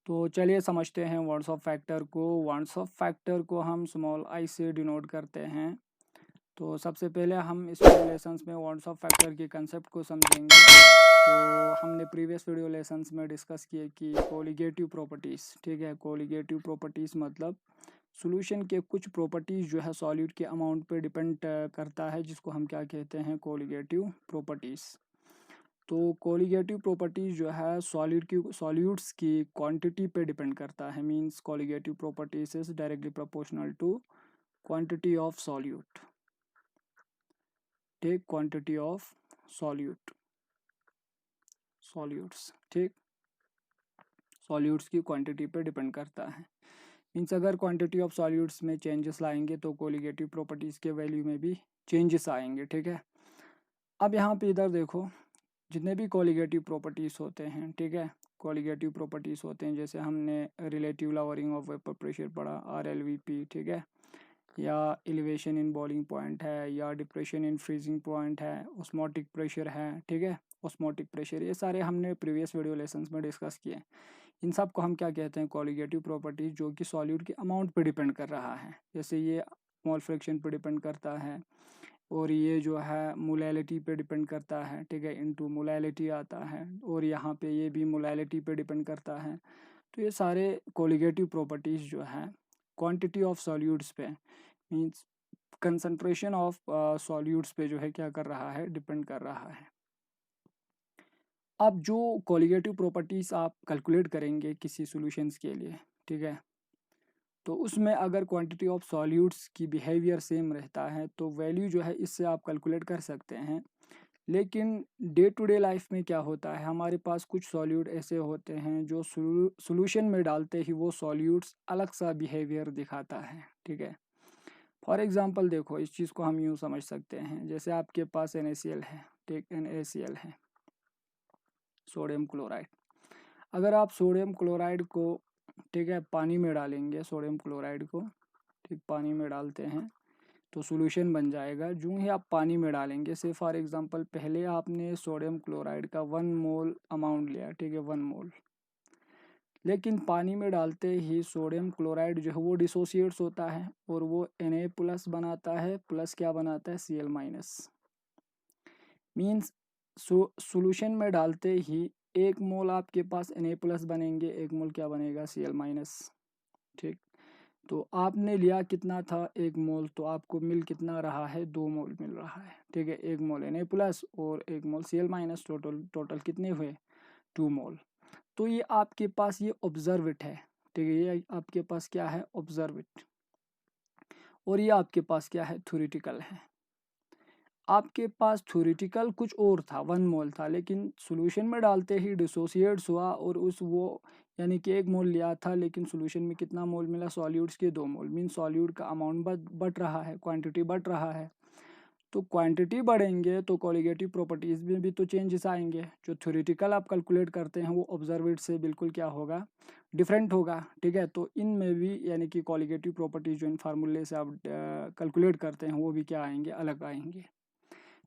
तो चलिए समझते हैं वॉन्ट्स ऑफ फैक्टर को। वॉन्ट्स ऑफ फैक्टर को हम स्मॉल आई से डिनोट करते हैं। तो सबसे पहले हम इस वीडियो लेसन्स में वॉन्ट्स ऑफ फैक्टर के कंसेप्ट को समझेंगे। तो हमने प्रीवियस वीडियो लेसन्स में डिस्कस किए कि कोलिगेटिव प्रॉपर्टीज़, ठीक है। कोलिगेटिव प्रॉपर्टीज़ मतलब सॉल्यूशन के कुछ प्रॉपर्टीज़ जो है सॉल्यूट के अमाउंट पे डिपेंड करता है, जिसको हम क्या कहते हैं, कोलिगेटिव प्रॉपर्टीज़। तो कोलिगेटिव प्रॉपर्टीज़ जो है सॉल्यूट्स की क्वांटिटी पे डिपेंड करता है। Means colligative properties is directly proportional to quantity of solute. Take quantity of solutes, ठीक। सॉल्यूट्स की क्वांटिटी पे डिपेंड करता है। मीन्स अगर क्वांटिटी ऑफ सॉल्यूट्स में चेंजेस लाएंगे तो कोलिगेटिव प्रॉपर्टीज़ के वैल्यू में भी चेंजेस आएंगे, ठीक है। अब यहाँ पे इधर देखो, जितने भी कोलिगेटिव प्रॉपर्टीज़ होते हैं, ठीक है, कोलिगेटिव प्रॉपर्टीज़ होते हैं, जैसे हमने relative lowering of vapour pressure पढ़ा, RLVP, ठीक है, या एलिवेशन इन बॉइलिंग पॉइंट है, या डिप्रेशन इन फ्रीजिंग पॉइंट है, ऑस्मोटिक प्रेशर है, ठीक है, ऑस्मोटिक प्रेशर, ये सारे हमने प्रीवियस वीडियो लेसन्स में डिस्कस किए। इन सब को हम क्या कहते हैं, कोलिगेटिव प्रॉपर्टीज़, जो कि सॉल्यूट के अमाउंट पे डिपेंड कर रहा है। जैसे ये मोल फ्रैक्शन पे डिपेंड करता है, और ये जो है मोलैलिटी पे डिपेंड करता है, ठीक है, इनटू मोलैलिटी आता है, और यहाँ पे ये भी मोलैलिटी पे डिपेंड करता है। तो ये सारे कोलिगेटिव प्रॉपर्टीज़ जो है क्वांटिटी ऑफ सॉल्यूट्स पे, मींस कंसंट्रेशन ऑफ सॉल्यूट्स पे जो है क्या कर रहा है, डिपेंड कर रहा है। अब जो कोलिगेटिव प्रॉपर्टीज़ आप कैलकुलेट करेंगे किसी सॉल्यूशंस के लिए, ठीक है, तो उसमें अगर क्वांटिटी ऑफ सॉल्यूट्स की बिहेवियर सेम रहता है तो वैल्यू जो है इससे आप कैलकुलेट कर सकते हैं। लेकिन डे टू डे लाइफ में क्या होता है, हमारे पास कुछ सॉल्यूट ऐसे होते हैं जो सॉल्यूशन में डालते ही वो सॉल्यूट्स अलग सा बिहेवियर दिखाता है, ठीक है। फॉर एग्जांपल देखो, इस चीज़ को हम यूँ समझ सकते हैं, जैसे आपके पास NaCl है, ठीक, NaCl है, सोडियम क्लोराइड। अगर आप सोडियम क्लोराइड को, ठीक है, पानी में डालेंगे, सोडियम क्लोराइड को, ठीक, पानी में डालते हैं तो सॉल्यूशन बन जाएगा। जो ही आप पानी में डालेंगे, से फॉर एग्जांपल पहले आपने सोडियम क्लोराइड का 1 मोल अमाउंट लिया, ठीक है, 1 मोल, लेकिन पानी में डालते ही सोडियम क्लोराइड जो है वो डिसोसिएट्स होता है और वो Na+ बनाता है, प्लस क्या बनाता है, Cl-। मीन्स सॉल्यूशन में डालते ही 1 मोल आपके पास Na+ बनेंगे, 1 मोल क्या बनेगा, Cl-, ठीक। तो आपने लिया कितना था, 1 मोल, तो आपको मिल कितना रहा है, 2 मोल मिल रहा है, ठीक है। 1 मोल Na+ और 1 मोल Cl-, टोटल कितने हुए, 2 मोल। तो ये आपके पास ये ऑब्जर्विट है, ठीक है, ये आपके पास क्या है, ऑब्जर्विट, और ये आपके पास क्या है, थ्योरेटिकल है। आपके पास थ्योरेटिकल कुछ और था, 1 मोल था, लेकिन सॉल्यूशन में डालते ही डिसोसिएट्स हुआ और उस वो यानी कि 1 मोल लिया था, लेकिन सॉल्यूशन में कितना मोल मिला, सॉल्यूट्स के 2 मोल। मीन सॉल्यूट का अमाउंट बढ़ रहा है, क्वांटिटी बढ़ रहा है। तो क्वांटिटी बढ़ेंगे तो कोलिगेटिव प्रॉपर्टीज़ में भी तो चेंजेस आएंगे। जो थ्योरेटिकल आप कैलकुलेट करते हैं वो ऑब्जर्वेड से बिल्कुल क्या होगा, डिफरेंट होगा, ठीक है। तो इनमें भी यानी कि कोलिगेटिव प्रॉपर्टीज़ जो इन फार्मूले से आप कैलकुलेट करते हैं वो भी क्या आएंगे, अलग आएंगे।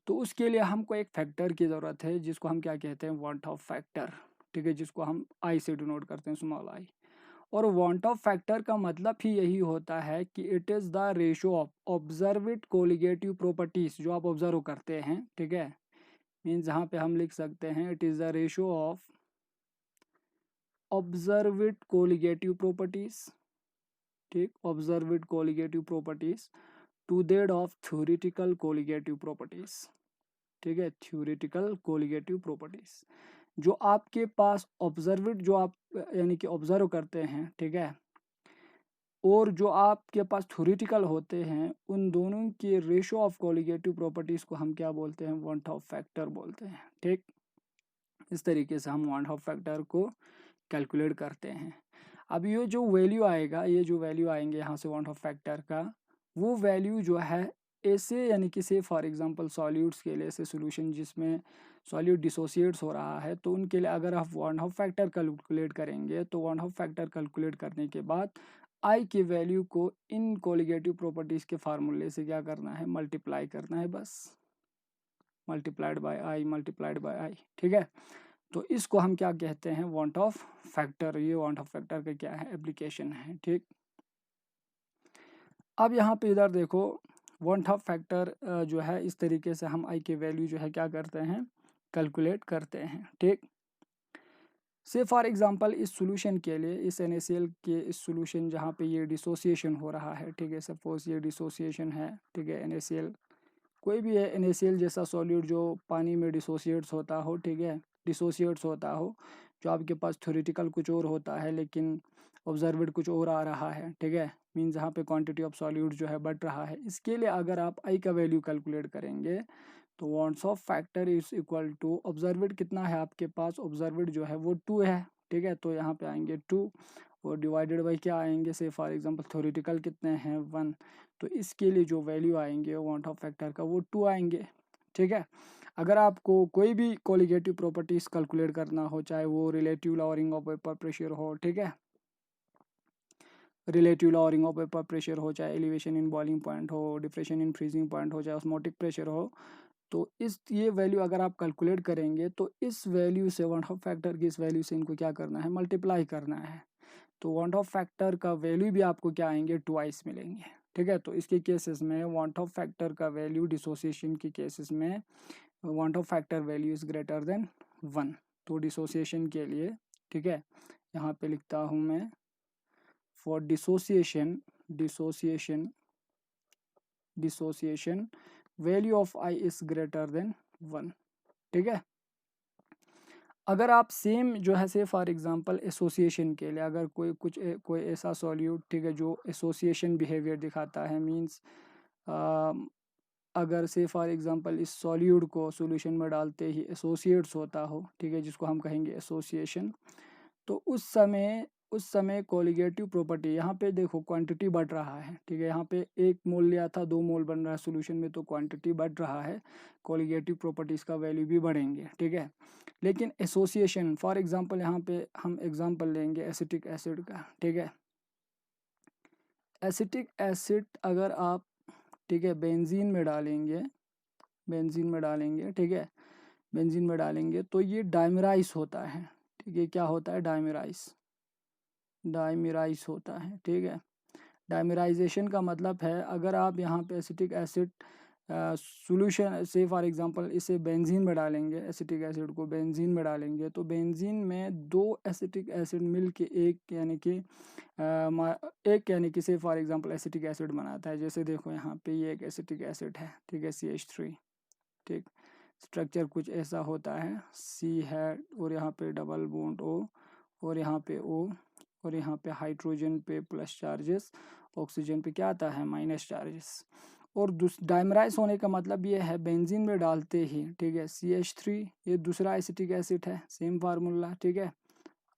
तो उसके लिए हमको एक फैक्टर की ज़रूरत है, जिसको हम क्या कहते हैं, वांट ऑफ फैक्टर, ठीक है, जिसको हम आई से डिनोट करते हैं, स्मॉल आई। और वांट ऑफ फैक्टर का मतलब ही यही होता है कि it is the ratio of observed colligative properties, जो आप ऑब्जर्व करते हैं, ठीक है। मीन्स जहाँ पे हम लिख सकते हैं, it is the ratio of observed colligative properties, ठीक, observed colligative properties to that of theoretical colligative properties, ठीक है, थ्योरेटिकल कोलिगेटिव प्रॉपर्टीज़। जो आपके पास ऑब्जर्वेड, जो आप यानी कि ऑब्जर्व करते हैं, ठीक है, और जो आपके पास थ्योरेटिकल होते हैं, उन दोनों के रेशो ऑफ कोलिगेटिव प्रॉपर्टीज़ को हम क्या बोलते हैं, वांट ऑफ फैक्टर बोलते हैं, ठीक। इस तरीके से हम वांट ऑफ फैक्टर को कैलकुलेट करते हैं। अब ये जो वैल्यू आएगा, ये जो वैल्यू आएंगे यहाँ से वांट ऑफ फैक्टर का, वो वैल्यू जो है ऐसे, यानी कि से फॉर एग्जांपल सॉल्यूट्स के लिए, ऐसे सॉल्यूशन जिसमें सॉल्यूट डिसोसिएट्स हो रहा है, तो उनके लिए अगर आप वांट ऑफ फैक्टर कैलकुलेट करेंगे तो वांट ऑफ फैक्टर कैलकुलेट करने के बाद आई की वैल्यू को इन कोलिगेटिव प्रॉपर्टीज़ के फार्मूले से क्या करना है, मल्टीप्लाई करना है, बस multiplied by i, multiplied by i, ठीक है। तो इसको हम क्या कहते हैं, वांट ऑफ फैक्टर। ये वांट ऑफ फैक्टर का क्या है, एप्लीकेशन है। ठीक, अब यहाँ पे इधर देखो, वांट ऑफ फैक्टर जो है इस तरीके से हम आई के वैल्यू जो है क्या करते हैं, कैलकुलेट करते हैं। ठीक, से फॉर एग्जांपल इस सॉल्यूशन के लिए, इस NaCl के इस सॉल्यूशन जहाँ पे ये डिसोसिएशन हो रहा है, ठीक है, सपोज ये डिसोसिएशन है, ठीक है, NaCl कोई भी है NaCl जैसा सॉल्यूट जो पानी में डिसोसिएट्स होता हो, ठीक है, डिसोसिएट्स होता हो, जो आपके पास थ्योरेटिकल कुछ और होता है लेकिन ऑब्जर्वेड कुछ और आ रहा है, ठीक है, मीन जहाँ पे क्वांटिटी ऑफ सॉल्यूट जो है बढ़ रहा है। इसके लिए अगर आप आई का वैल्यू कैलकुलेट करेंगे तो van't Hoff factor is equal to, observed कितना है आपके पास, ऑब्जर्वेड जो है वो 2 है, ठीक है, तो यहाँ पे आएंगे 2 और डिवाइडेड बाई क्या आएंगे, से फॉर एग्जांपल थ्योरेटिकल कितने हैं 1, तो इसके लिए जो वैल्यू आएंगे वांट ऑफ फैक्टर का वो 2 आएंगे। ठीक है, अगर आपको कोई भी कोलिगेटिव प्रॉपर्टीज कैलकुलेट करना हो, चाहे वो relative lowering of vapour pressure हो, ठीक है, relative lowering of vapour pressure हो, चाहे एलिवेशन इन बॉइलिंग पॉइंट हो, डिप्रेशन इन फ्रीजिंग पॉइंट हो, चाहे ऑस्मोटिक प्रेशर हो, तो इस ये वैल्यू अगर आप कैलकुलेट करेंगे तो इस वैल्यू से वांट ऑफ फैक्टर की इस वैल्यू से इनको क्या करना है, मल्टीप्लाई करना है। तो वांट ऑफ फैक्टर का वैल्यू भी आपको क्या आएंगे, ट्वाइस मिलेंगे। ठीक है, तो इसके केसेस में वांट ऑफ फैक्टर का वैल्यू डिसोसिएशन के केसेस में want of factor value is greater than 1। तो डिसोसिएशन के लिए, ठीक है, यहाँ पे लिखता हूँ मैं, for dissociation value of I is greater than 1। ठीक है, अगर आप सेम जो है से फॉर एग्जांपल एसोसिएशन के लिए अगर कोई ऐसा सॉल्यूट, ठीक है, जो एसोसिएशन बिहेवियर दिखाता है, मींस अगर से फॉर एग्जांपल इस सॉल्यूट को सॉल्यूशन में डालते ही एसोसिएट्स होता हो, ठीक है, जिसको हम कहेंगे एसोसिएशन, तो उस समय कोलिगेटिव प्रॉपर्टी, यहाँ पे देखो क्वांटिटी बढ़ रहा है, ठीक है, यहाँ पे 1 मोल लिया था 2 मोल बन रहा है सॉल्यूशन में, तो क्वांटिटी बढ़ रहा है, कोलिगेटिव प्रॉपर्टीज का वैल्यू भी बढ़ेंगे। ठीक है, लेकिन एसोसिएशन फॉर एग्जांपल यहाँ पे हम एग्जांपल लेंगे एसिटिक एसिड का। ठीक है, एसिटिक एसिड अगर आप, ठीक है, बेंजीन में डालेंगे, ठीक है, बेंजीन में डालेंगे तो ये डायमिराइज होता है। ठीक है, क्या होता है, डायमिराइज होता है। ठीक है, डायमिराइजेशन का मतलब है अगर आप यहाँ पे एसिटिक एसिड सॉल्यूशन से फॉर एसिड इसे बेंजीन में डालेंगे, एसिटिक एसिड को बेंजीन में डालेंगे, तो बेंजीन में 2 एसिटिक एसिड मिल के एक यानी कि say for example acetic acid बनाता है। जैसे देखो यहाँ पे ये एक एसिटिक एसिड है, ठीक है, CH3। ठीक, स्ट्रक्चर कुछ ऐसा होता है, C है और यहाँ पे डबल बॉन्ड O और यहाँ पे O और यहाँ पे हाइड्रोजन पे प्लस चार्जेस, ऑक्सीजन पे क्या आता है, माइनस चार्जेस। और डायमराइज होने का मतलब ये है बेंजीन में डालते ही, ठीक है, CH3 ये दूसरा एसिटिक एसिड है, सेम फार्मूला। ठीक है,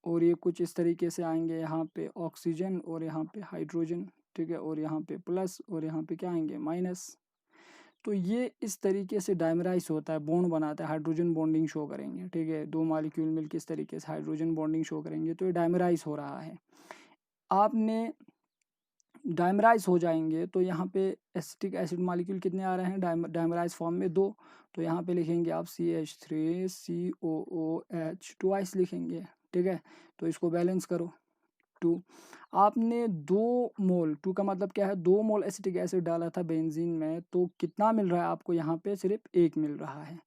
और ये कुछ इस तरीके से आएंगे, यहाँ पे ऑक्सीजन और यहाँ पे हाइड्रोजन, ठीक है, और यहाँ पे प्लस और यहाँ पे क्या आएंगे, माइनस। तो ये इस तरीके से डायमराइज होता है, बॉन्ड बनाता है, हाइड्रोजन बॉन्डिंग शो करेंगे। ठीक है, 2 मॉलिक्यूल मिलकर इस तरीके से हाइड्रोजन बॉन्डिंग शो करेंगे, तो ये डायमराइज हो रहा है। आपने डायमराइज हो जाएंगे तो यहाँ पे एसिटिक एसिड मॉलिक्यूल कितने आ रहे हैं, डायमराइज फॉर्म में 2, तो यहाँ पे लिखेंगे आप CH3COOH, ट्वाइस लिखेंगे। ठीक है, तो इसको बैलेंस करो 2। आपने 2 मोल, 2 का मतलब क्या है, 2 मोल एसिटिक एसिड डाला था बेंजीन में, तो कितना मिल रहा है आपको, यहाँ पे सिर्फ 1 मिल रहा है,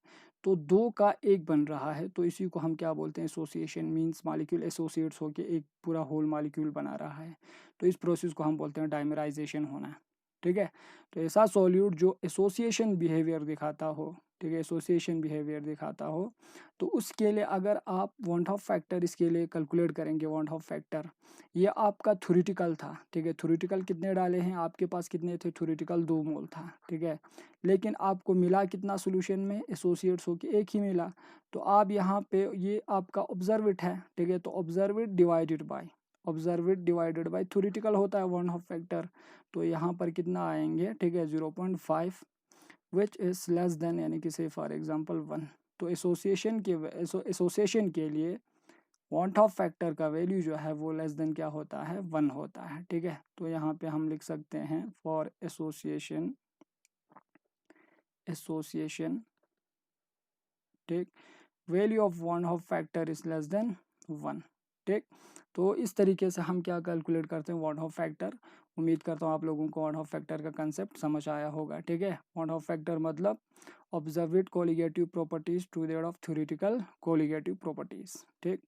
तो 2 का 1 बन रहा है। तो इसी को हम क्या बोलते हैं, एसोसिएशन, मींस मॉलिक्यूल एसोसिएट्स होके एक पूरा होल मॉलिक्यूल बना रहा है, तो इस प्रोसेस को हम बोलते हैं डायमराइजेशन होना। ठीक है, तो ऐसा सॉल्यूट जो एसोसिएशन बिहेवियर दिखाता हो, ठीक है, एसोसिएशन बिहेवियर दिखाता हो, तो उसके लिए अगर आप वांट ऑफ फैक्टर इसके लिए कैलकुलेट करेंगे, वांट ऑफ फैक्टर ये आपका थ्योरेटिकल था। ठीक है, थ्योरेटिकल कितने डाले हैं आपके पास, कितने थे, थ्योरेटिकल 2 मोल था। ठीक है, लेकिन आपको मिला कितना सॉल्यूशन में, एसोसिएट्स हो के 1 ही मिला, तो आप यहाँ पे ये आपका ऑब्जर्वेट है। ठीक है, तो ऑब्जर्वेट डिवाइडेड बाय थ्योरेटिकल होता है वांट ऑफ फैक्टर, तो यहाँ पर कितना आएंगे, ठीक है, 0.5 विच इज लेस देन, यानी कि से फॉर एग्जांपल 1। तो एसोसिएशन के लिए वांट ऑफ फैक्टर का वैल्यू जो है वो लेस देन क्या होता है, 1 होता है। ठीक है, तो यहाँ पे हम लिख सकते हैं फॉर एसोसिएशन, ठीक, value of one Hoff factor is less than 1। ठीक, तो इस तरीके से हम क्या कैलकुलेट करते हैं वन ऑफ फैक्टर। उम्मीद करता हूँ आप लोगों को वन ऑफ फैक्टर का कंसेप्ट समझ आया होगा। ठीक है, वन ऑफ फैक्टर मतलब observed colligative properties to that of theoretical colligative properties. ठीक,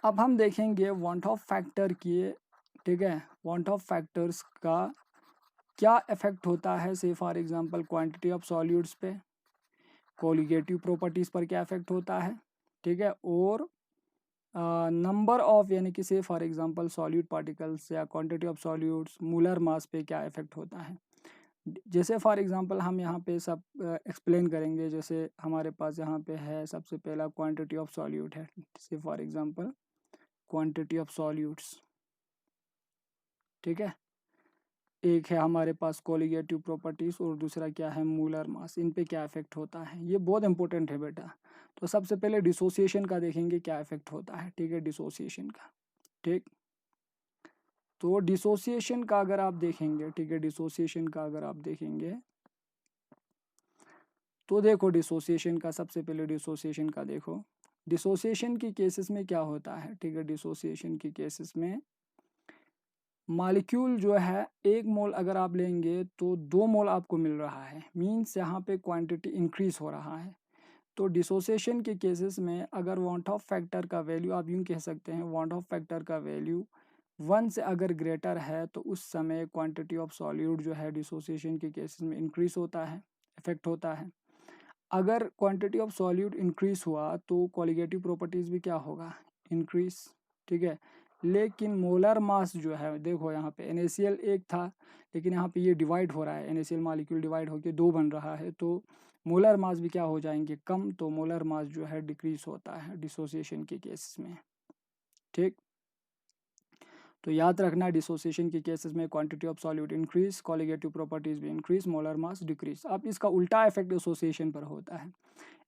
अब हम देखेंगे वन ऑफ फैक्टर की, ठीक है, वन ऑफ फैक्टर्स का क्या इफेक्ट होता है, से for example quantity of solutes पे, कोलिगेटिव प्रॉपर्टीज़ पर क्या इफेक्ट होता है। ठीक है, और नंबर ऑफ यानी कि say for example solute particles या क्वांटिटी ऑफ सॉल्यूट्स मूलर मास पे क्या इफेक्ट होता है। जैसे फॉर एग्जांपल हम यहाँ पे सब एक्सप्लेन करेंगे। जैसे हमारे पास यहाँ पे है सबसे पहला क्वांटिटी ऑफ सॉल्यूट है, से for example quantity of solutes. ठीक है, एक है हमारे पास कोलिगेटिव प्रॉपर्टीज और दूसरा क्या है मूलर मास। इन पे क्या इफेक्ट होता है, ये बहुत इंपॉर्टेंट है बेटा। तो सबसे पहले डिसोसिएशन का देखेंगे क्या इफेक्ट होता है। ठीक है, डिसोसिएशन का। ठीक, तो डिसोसिएशन का अगर आप देखेंगे, ठीक है, डिसोसिएशन का अगर आप देखेंगे तो देखो डिसोसिएशन का, सबसे पहले डिसोसिएशन का देखो। डिसोसिएशन की केसेस में क्या होता है। ठीक है, डिसोसिएशन की केसेस में मॉलिक्यूल जो है 1 मोल अगर आप लेंगे तो 2 मोल आपको मिल रहा है, मीन्स यहाँ पे क्वांटिटी इंक्रीज हो रहा है। तो डिसोसिएशन के केसेस में अगर वांट ऑफ फैक्टर का वैल्यू, आप यूँ कह सकते हैं वांट ऑफ फैक्टर का वैल्यू 1 से अगर ग्रेटर है तो उस समय क्वांटिटी ऑफ सॉल्यूट जो है डिसोसिएशन के केसेस में इंक्रीज होता है, इफेक्ट होता है। अगर क्वांटिटी ऑफ सॉल्यूट इंक्रीज हुआ तो कोलिगेटिव प्रॉपर्टीज़ भी क्या होगा, इंक्रीज। ठीक है, लेकिन मोलर मास जो है देखो यहाँ पे NaCl एक था, लेकिन यहाँ पे ये डिवाइड हो रहा है, NaCl मॉलिक्यूल डिवाइड होके 2 बन रहा है, तो मोलर मास भी क्या हो जाएंगे, कम। तो मोलर मास जो है डिक्रीज होता है डिसोसिएशन के केसेस में। ठीक, तो याद रखना डिसोसिएशन के केसेस में quantity of solute increase, colligative properties भी इंक्रीज, मोलर मास डिक्रीज। अब इसका उल्टा इफेक्ट एसोसिएशन पर होता है।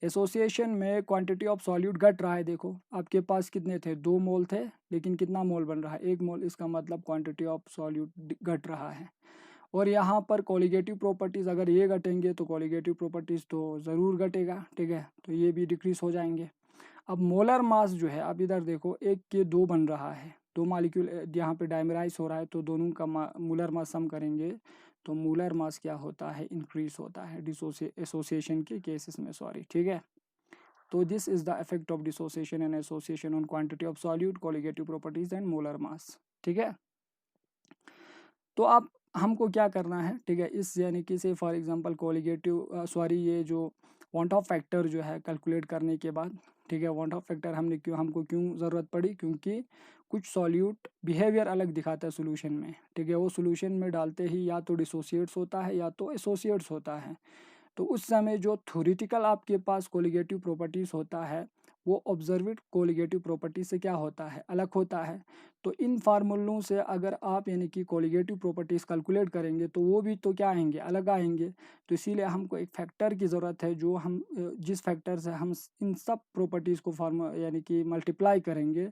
एसोसिएशन में क्वांटिटी ऑफ सॉल्यूट घट रहा है। देखो आपके पास कितने थे, 2 मोल थे, लेकिन कितना मोल बन रहा है, 1 मोल। इसका मतलब क्वांटिटी ऑफ सॉल्यूट घट रहा है। और यहाँ पर कोलिगेटिव प्रॉपर्टीज़ अगर ये घटेंगे तो कोलिगेटिव प्रॉपर्टीज़ तो ज़रूर घटेगा। ठीक है, तो ये भी डिक्रीज हो जाएंगे। अब मोलर मास जो है, अब इधर देखो 1 के 2 बन रहा है, 2 मॉलिक्यूल यहाँ पे डायमराइज हो रहा है, तो दोनों का मूलर मास सम करेंगे तो मूलर मास क्या होता है, इंक्रीज होता है एसोसिएशन के केसेस में, सॉरी। ठीक है, तो this is the effect of dissociation and association on quantity of solute, colligative properties and molar mass. ठीक है, तो आप हमको क्या करना है। ठीक है, इस यानी कि say for example colligative sorry ये जो वांट ऑफ फैक्टर जो है कैलकुलेट करने के बाद, ठीक है, वांट ऑफ फैक्टर हमको क्यों ज़रूरत पड़ी, क्योंकि कुछ सॉल्यूट बिहेवियर अलग दिखाता है सोल्यूशन में। ठीक है, वो सोल्यूशन में डालते ही या तो डिसोसिएट्स होता है या तो एसोसिएट्स होता है। तो उस समय जो थ्योरेटिकल आपके पास कोलिगेटिव प्रॉपर्टीज़ होता है वो ऑब्जर्वेड कोलिगेटिव प्रॉपर्टी से क्या होता है, अलग होता है। तो इन फार्मूलों से अगर आप यानी कि कोलिगेटिव प्रॉपर्टीज़ कैलकुलेट करेंगे तो वो भी तो क्या आएंगे, अलग आएंगे। तो इसीलिए हमको एक फैक्टर की ज़रूरत है, जो हम जिस फैक्टर से हम इन सब प्रॉपर्टीज़ को यानी कि मल्टीप्लाई करेंगे,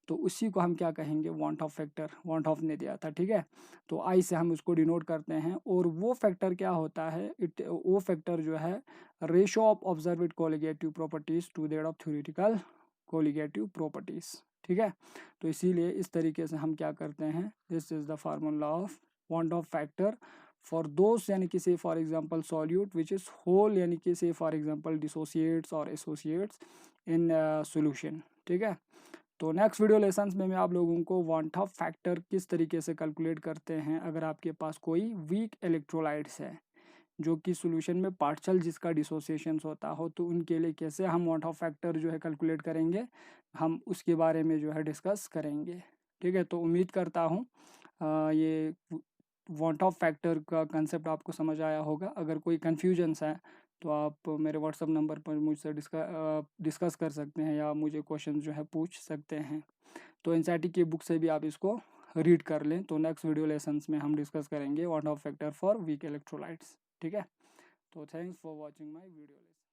तो उसी को हम क्या कहेंगे, want of factor. Want of ने दिया था। ठीक है, तो आई से हम उसको डिनोट करते हैं। और वो फैक्टर क्या होता है, वो फैक्टर जो है ratio of observed colligative properties to that of theoretical colligative properties. ठीक है, तो इसीलिए इस तरीके से हम क्या करते हैं, this is the formula of van't of factor for those यानी कि say for example solute which is whole यानी कि से फॉर एग्जांपल डिसोसिएट्स और एसोसिएट्स इन सॉल्यूशन। ठीक है, तो नेक्स्ट वीडियो लेसन्स में मैं आप लोगों को वांट ऑफ फैक्टर किस तरीके से कैलकुलेट करते हैं अगर आपके पास कोई वीक इलेक्ट्रोलाइट्स है जो कि सॉल्यूशन में पार्शियल जिसका डिसोसिएशन होता हो, तो उनके लिए कैसे हम वांट ऑफ फैक्टर जो है कैलकुलेट करेंगे, हम उसके बारे में जो है डिस्कस करेंगे। ठीक है, तो उम्मीद करता हूँ ये वांट ऑफ फैक्टर का कंसेप्ट आपको समझ आया होगा। अगर कोई कन्फ्यूजन्स है तो आप मेरे व्हाट्सअप नंबर पर मुझसे डिस्कस कर सकते हैं या मुझे क्वेश्चन जो है पूछ सकते हैं। तो एनसीईआरटी की बुक से भी आप इसको रीड कर लें। तो नेक्स्ट वीडियो लेसन्स में हम डिस्कस करेंगे want of factor for weak electrolytes. ठीक है, तो thanks for watching my video lesson.